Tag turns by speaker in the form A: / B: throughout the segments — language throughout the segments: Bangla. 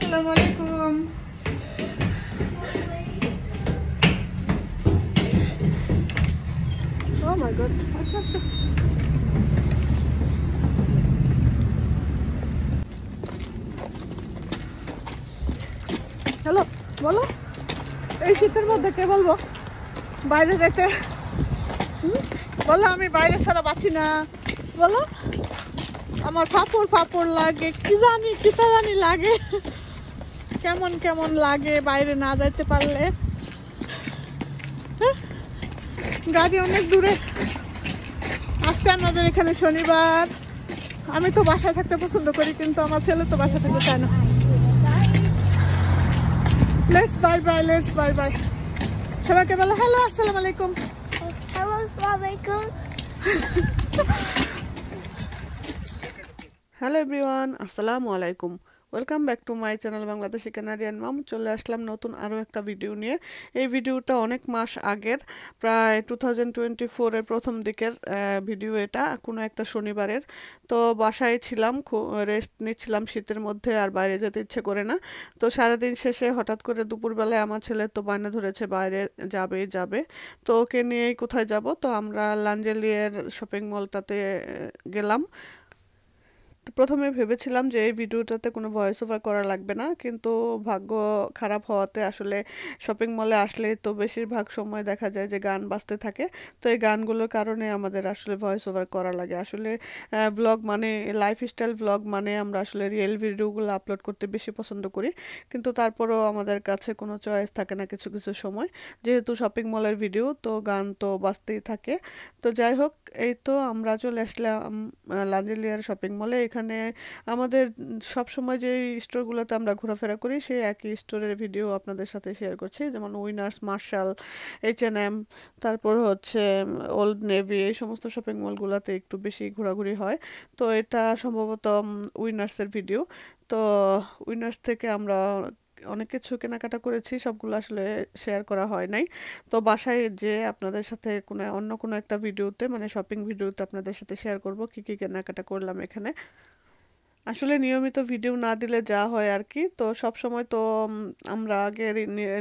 A: আসসালামু আলাইকুম। Oh my god. আসো। হ্যালো, বলো। এই শীতের মধ্যে কে বলবো বাইরে যেতে? বলো, আমি বাইরে ছাড়া বাঁচি না। বলো, আমার পাপড় লাগে, কি জানি লাগে, কেমন কেমন লাগে বাইরে না যাইতে পারলে। গাড়ি অনেক দূরে। আজকে আমাদের এখানে শনিবার। আমি তো বাসায় থাকতে পছন্দ করি, কিন্তু আমার ছেলে তো বাসায় থাকতে চায় না। Let's bye bye. সবাইকে বলো হ্যালো, আসসালামু আলাইকুম।
B: হ্যালো, আসসালামু আলাইকুম।
A: হ্যালো এভরিওয়ান, আসসালামু আলাইকুম। Welcome back to my channel Bangladeshi Canadian mom. চলে আসলাম নতুন আরও একটা ভিডিও নিয়ে। এই ভিডিওটা অনেক মাস আগের, প্রায় 2024-এর প্রথম দিকের ভিডিও। এটা কোনো একটা শনিবারের। তো বাসায় ছিলাম, রেস্ট নিচ্ছিলাম শীতের মধ্যে, আর বাইরে যেতে ইচ্ছে করে না। তো সারাদিন শেষে হঠাৎ করে দুপুরবেলায় আমার ছেলে তো বায়না ধরেছে বাইরে যাবে। তো ওকে নিয়েই কোথায় যাব? তো আমরা লাঞ্জেলিয়ার শপিং মলটাতে গেলাম। তো প্রথমে ভেবেছিলাম যে এই ভিডিওটাতে কোনো ভয়েস ওভার করা লাগবে না, কিন্তু ভাগ্য খারাপ হওয়াতে আসলে শপিং মলে আসলে তো বেশিরভাগ সময় দেখা যায় যে গান বাজতে থাকে। তো এই গানগুলোর কারণে আমাদের আসলে ভয়েস ওভার করা লাগে। আসলে ব্লগ মানে, লাইফস্টাইল ব্লগ মানে আমরা আসলে রিয়েল ভিডিওগুলো আপলোড করতে বেশি পছন্দ করি, কিন্তু তারপরেও আমাদের কাছে কোনো চয়েস থাকে না কিছু কিছু সময়। যেহেতু শপিং মলের ভিডিও, তো গান তো বাজতেই থাকে। তো যাই হোক, এই তো আমরা চলে আসলাম লাঞ্জেলিয়ার শপিং মলে। এখানে আমাদের সব সময় যে স্টোরগুলোতে আমরা ঘোরাফেরা করি সেই একই স্টোরের ভিডিও আপনাদের সাথে শেয়ার করছি, যেমন উইনার্স, মার্শাল, H&M, তারপর হচ্ছে ওল্ড নেভি। এই সমস্ত শপিং মলগুলোতে একটু বেশি ঘোরাঘুরি হয়। তো এটা সম্ভবত উইনার্সের ভিডিও। তো উইনার্স থেকে আমরা অনেক কিছু কেনাকাটা করেছি, সবগুলো আসলে শেয়ার করা হয় নাই। তো বাসায় যে আপনাদের সাথে অন্য কোনো একটা ভিডিওতে, মানে শপিং ভিডিওতে আপনাদের সাথে শেয়ার করব কি কি কেনাকাটা করলাম এখানে। আসলে নিয়মিত ভিডিও না দিলে যা হয় আর কি। তো সব সময় তো আমরা আগে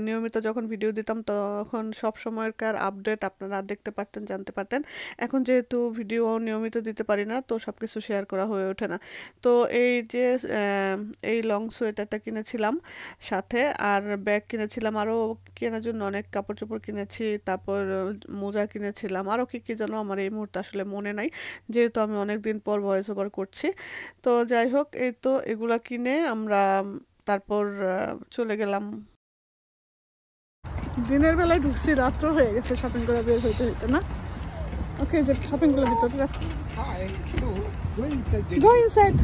A: নিয়মিত যখন ভিডিও দিতাম তখন সব সময়কার আপডেট আপনারা দেখতে পারতেন, জানতে পারতেন। এখন যেহেতু ভিডিও নিয়মিত দিতে পারি না, তো সব কিছু শেয়ার করা হয়ে ওঠে না। তো এই যে এই লং সোয়েটারটা কিনেছিলাম সাথে, আর ব্যাগ কিনেছিলাম, আরও কেনার জন্য অনেক কাপড় চোপড় কিনেছি, তারপর মোজা কিনেছিলাম, আরও কি কি যেন আমার এই মুহূর্তে আসলে মনে নাই, যেহেতু আমি অনেক দিন পর ভয়েস ওভার করছি। তো যাই হোক, এই তো এগুলা কিনে আমরা তারপর চলে গেলাম। দিনের বেলায় ঢুকছি, রাত্র হয়ে গেছে শপিং করে বের হইতে হইতে না। ওকে, যে শপিং গুলো ভিতরে রাখো। Go inside.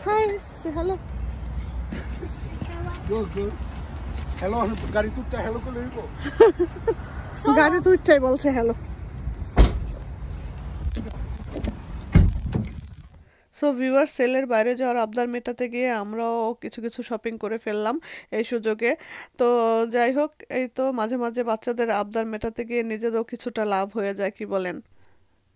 A: Hi. Say hello.
C: Hello, গাড়ি তুইটা হ্যালো করে লইব।
A: গাড়ি তুইটাই বলছে হ্যালো। সো ভিউয়ার, সেলের বাইরে যাওয়ার আবদার মেটাতে গিয়ে আমরাও কিছু কিছু শপিং করে ফেললাম এই সুযোগে। তো যাই হোক, এই তো মাঝে মাঝে বাচ্চাদের আবদার মেটাতে গিয়ে নিজেদেরও কিছুটা লাভ হয়ে যায়, কি বলেন?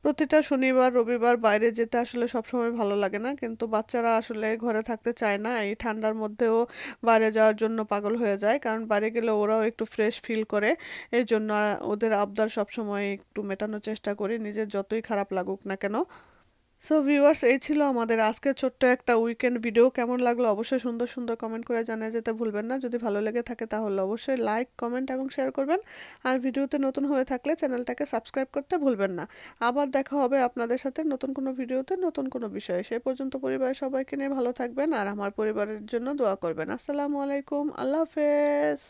A: প্রতিটা শনিবার রবিবার বাইরে যেতে আসলে সবসময় ভালো লাগে না, কিন্তু বাচ্চারা আসলে ঘরে থাকতে চায় না। এই ঠান্ডার মধ্যেও বাইরে যাওয়ার জন্য পাগল হয়ে যায়, কারণ বাইরে গেলে ওরাও একটু ফ্রেশ ফিল করে। এই জন্য ওদের আবদার সবসময় একটু মেটানোর চেষ্টা করি, নিজের যতই খারাপ লাগুক না কেন। সো ভিউয়ার্স, এই ছিল আমাদের আজকের ছোট্ট একটা উইকেন্ড ভিডিও। কেমন লাগলো অবশ্যই সুন্দর সুন্দর কমেন্ট করে জানিয়ে যেতে ভুলবেন না। যদি ভালো লেগে থাকে তাহলে অবশ্যই লাইক, কমেন্ট এবং শেয়ার করবেন। আর ভিডিওতে নতুন হয়ে থাকলে চ্যানেলটাকে সাবস্ক্রাইব করতে ভুলবেন না। আবার দেখা হবে আপনাদের সাথে নতুন কোনো ভিডিওতে, নতুন কোনো বিষয়ে। সে পর্যন্ত পরিবারের সবাইকে নিয়ে ভালো থাকবেন, আর আমার পরিবারের জন্য দোয়া করবেন। আসসালামু আলাইকুম, আল্লাহ হাফেজ।